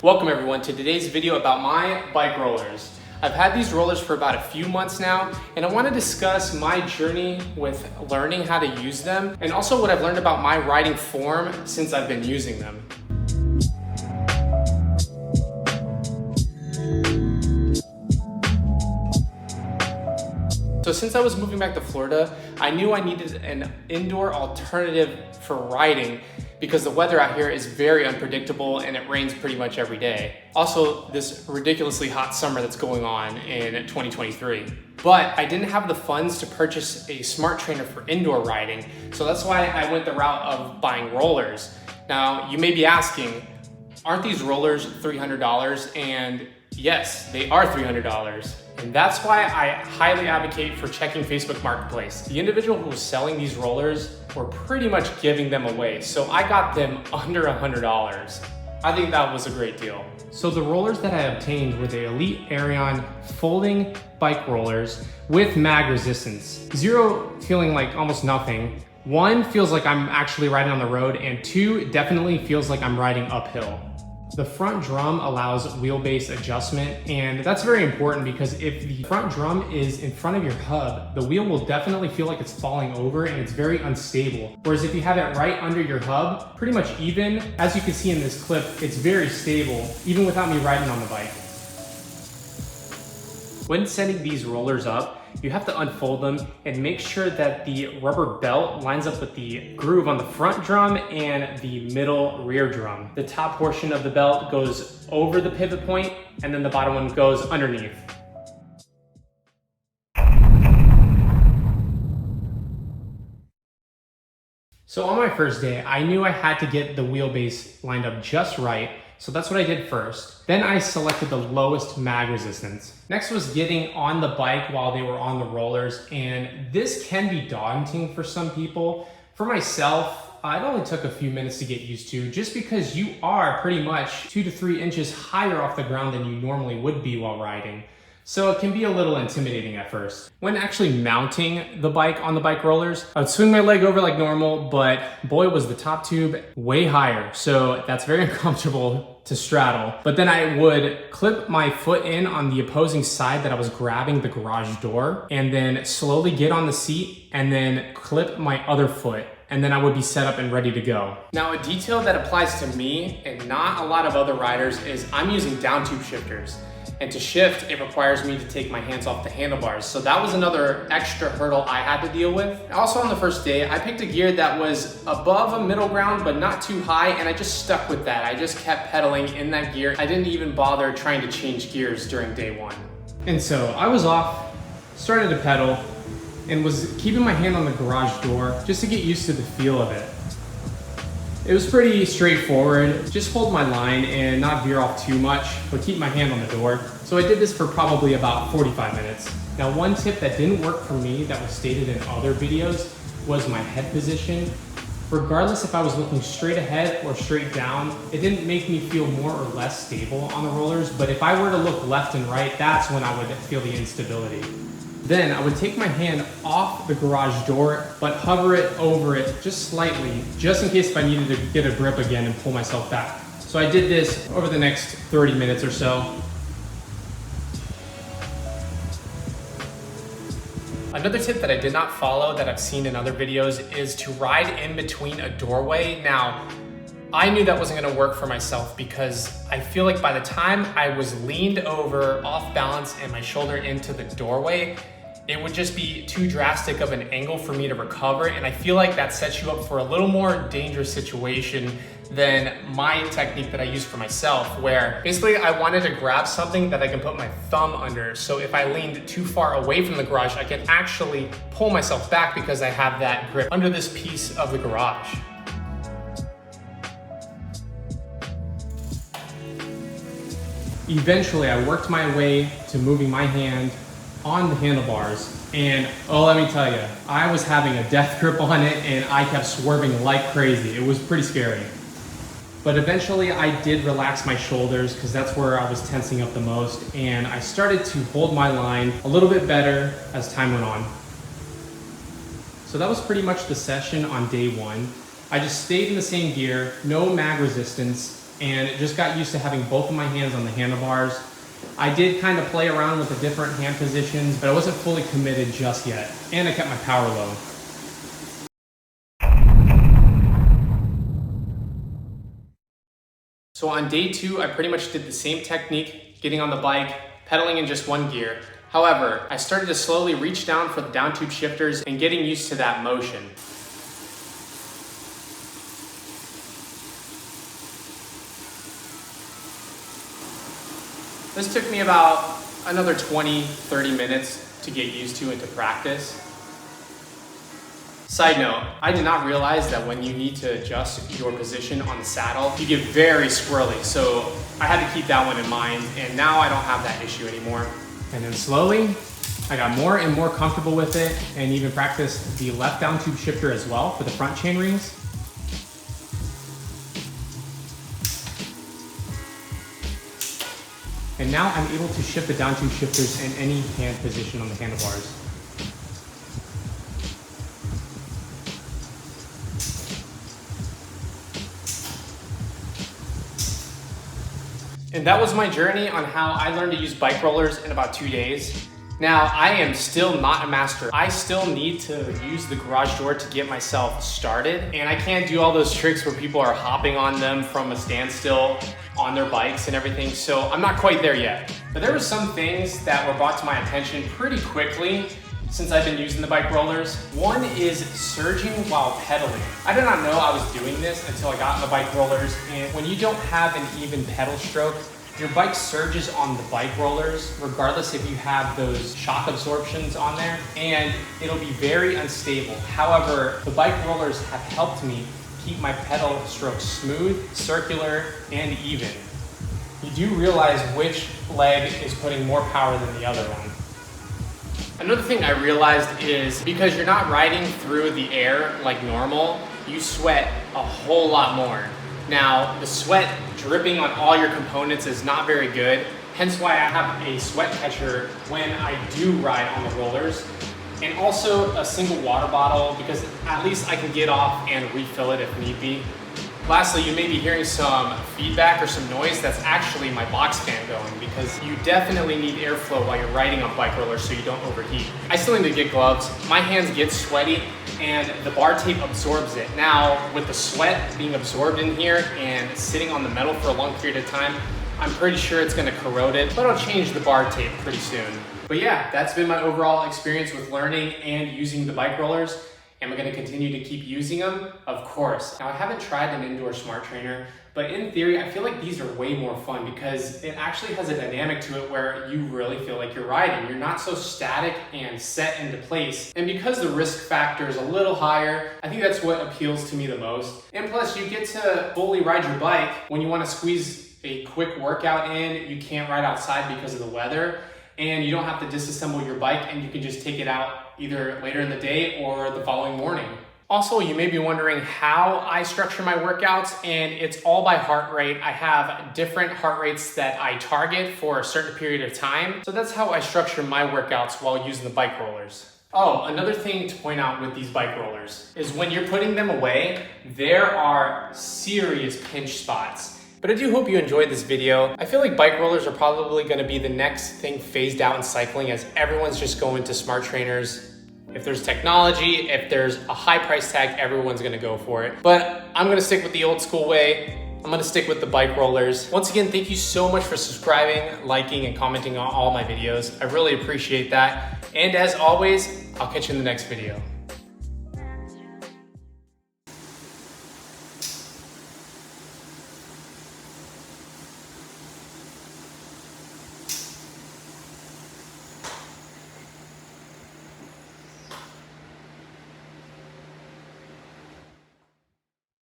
Welcome everyone to today's video about my bike rollers. I've had these rollers for about a few months now, and I want to discuss my journey with learning how to use them and also what I've learned about my riding form since I've been using them. So since I was moving back to Florida, I knew I needed an indoor alternative for riding because the weather out here is very unpredictable and it rains pretty much every day. Also, this ridiculously hot summer that's going on in 2023. But I didn't have the funds to purchase a smart trainer for indoor riding, so that's why I went the route of buying rollers. Now, you may be asking, aren't these rollers $300? And yes, they are $300. And that's why I highly advocate for checking Facebook Marketplace. The individual who was selling these rollers were pretty much giving them away. So I got them under $100. I think that was a great deal. So the rollers that I obtained were the Elite Aerion folding bike rollers with mag resistance. 0 feeling like almost nothing. 1 feels like I'm actually riding on the road, and 2 definitely feels like I'm riding uphill. The front drum allows wheelbase adjustment, and that's very important because if the front drum is in front of your hub, the wheel will definitely feel like it's falling over and it's very unstable. Whereas if you have it right under your hub, pretty much even, as you can see in this clip, it's very stable, even without me riding on the bike. When setting these rollers up, you have to unfold them and make sure that the rubber belt lines up with the groove on the front drum and the middle rear drum. The top portion of the belt goes over the pivot point, and then the bottom one goes underneath. So on my first day, I knew I had to get the wheelbase lined up just right, so that's what I did first. Then I selected the lowest mag resistance. Next was getting on the bike while they were on the rollers, and this can be daunting for some people. For myself, it only took a few minutes to get used to, just because you are pretty much 2 to 3 inches higher off the ground than you normally would be while riding. So it can be a little intimidating at first. When actually mounting the bike on the bike rollers, I would swing my leg over like normal, but boy was the top tube way higher. So that's very uncomfortable to straddle. But then I would clip my foot in on the opposing side that I was grabbing the garage door, and then slowly get on the seat and then clip my other foot. And then I would be set up and ready to go. Now, a detail that applies to me and not a lot of other riders is I'm using down tube shifters. And to shift, it requires me to take my hands off the handlebars. So that was another extra hurdle I had to deal with. Also on the first day, I picked a gear that was above a middle ground, but not too high, and I just stuck with that. I just kept pedaling in that gear. I didn't even bother trying to change gears during day 1. And so I was off, started to pedal, and was keeping my hand on the garage door just to get used to the feel of it. It was pretty straightforward. Just hold my line and not veer off too much, but keep my hand on the door. So I did this for probably about 45 minutes. Now, one tip that didn't work for me that was stated in other videos was my head position. Regardless if I was looking straight ahead or straight down, it didn't make me feel more or less stable on the rollers, but if I were to look left and right, that's when I would feel the instability. Then I would take my hand off the garage door, but hover it over it just slightly, just in case if I needed to get a grip again and pull myself back. So I did this over the next 30 minutes or so. Another tip that I did not follow that I've seen in other videos is to ride in between a doorway. Now, I knew that wasn't gonna work for myself because I feel like by the time I was leaned over, off balance, and my shoulder into the doorway, it would just be too drastic of an angle for me to recover. And I feel like that sets you up for a little more dangerous situation than my technique that I use for myself, where basically I wanted to grab something that I can put my thumb under. So if I leaned too far away from the garage, I can actually pull myself back because I have that grip under this piece of the garage. Eventually, I worked my way to moving my hand on the handlebars, and oh, let me tell you, I was having a death grip on it and I kept swerving like crazy. It was pretty scary. But eventually I did relax my shoulders because that's where I was tensing up the most, and I started to hold my line a little bit better as time went on. So that was pretty much the session on day 1. I just stayed in the same gear, no mag resistance, and just got used to having both of my hands on the handlebars. I did kind of play around with the different hand positions, but I wasn't fully committed just yet, and I kept my power low. So on day 2, I pretty much did the same technique, getting on the bike, pedaling in just one gear. However, I started to slowly reach down for the down tube shifters and getting used to that motion. This took me about another 20-30 minutes to get used to and to practice. Side note, I did not realize that when you need to adjust your position on the saddle, you get very squirrely. So I had to keep that one in mind, and now I don't have that issue anymore. And then slowly, I got more and more comfortable with it, and even practiced the left down tube shifter as well for the front chain rings. And now I'm able to shift the down tube shifters in any hand position on the handlebars. And that was my journey on how I learned to use bike rollers in about 2 days. Now, I am still not a master. I still need to use the garage door to get myself started. And I can't do all those tricks where people are hopping on them from a standstill on their bikes and everything. So I'm not quite there yet. But there were some things that were brought to my attention pretty quickly since I've been using the bike rollers. One is surging while pedaling. I did not know I was doing this until I got on the bike rollers. And when you don't have an even pedal stroke, your bike surges on the bike rollers, regardless if you have those shock absorptions on there, and it'll be very unstable. However, the bike rollers have helped me keep my pedal stroke smooth, circular, and even. You do realize which leg is putting more power than the other one. Another thing I realized is because you're not riding through the air like normal, you sweat a whole lot more. Now, the sweat dripping on all your components is not very good, hence why I have a sweat catcher when I do ride on the rollers, and also a single water bottle because at least I can get off and refill it if need be. Lastly, you may be hearing some feedback or some noise. That's actually my box fan going because you definitely need airflow while you're riding on bike rollers so you don't overheat. I still need to get gloves. My hands get sweaty and the bar tape absorbs it. Now, with the sweat being absorbed in here and sitting on the metal for a long period of time, I'm pretty sure it's gonna corrode it, but I'll change the bar tape pretty soon. But yeah, that's been my overall experience with learning and using the bike rollers. Am I going to continue to keep using them? Of course. Now, I haven't tried an indoor smart trainer, but in theory, I feel like these are way more fun because it actually has a dynamic to it where you really feel like you're riding. You're not so static and set into place. And because the risk factor is a little higher, I think that's what appeals to me the most. And plus, you get to fully ride your bike when you want to squeeze a quick workout in. You can't ride outside because of the weather, and you don't have to disassemble your bike, and you can just take it out either later in the day or the following morning. Also, you may be wondering how I structure my workouts, and it's all by heart rate. I have different heart rates that I target for a certain period of time. So that's how I structure my workouts while using the bike rollers. Oh, another thing to point out with these bike rollers is when you're putting them away, there are serious pinch spots. But I do hope you enjoyed this video. I feel like bike rollers are probably gonna be the next thing phased out in cycling as everyone's just going to smart trainers. If there's technology, if there's a high price tag, everyone's gonna go for it. But I'm gonna stick with the old school way. I'm gonna stick with the bike rollers. Once again, thank you so much for subscribing, liking, and commenting on all my videos. I really appreciate that. And as always, I'll catch you in the next video.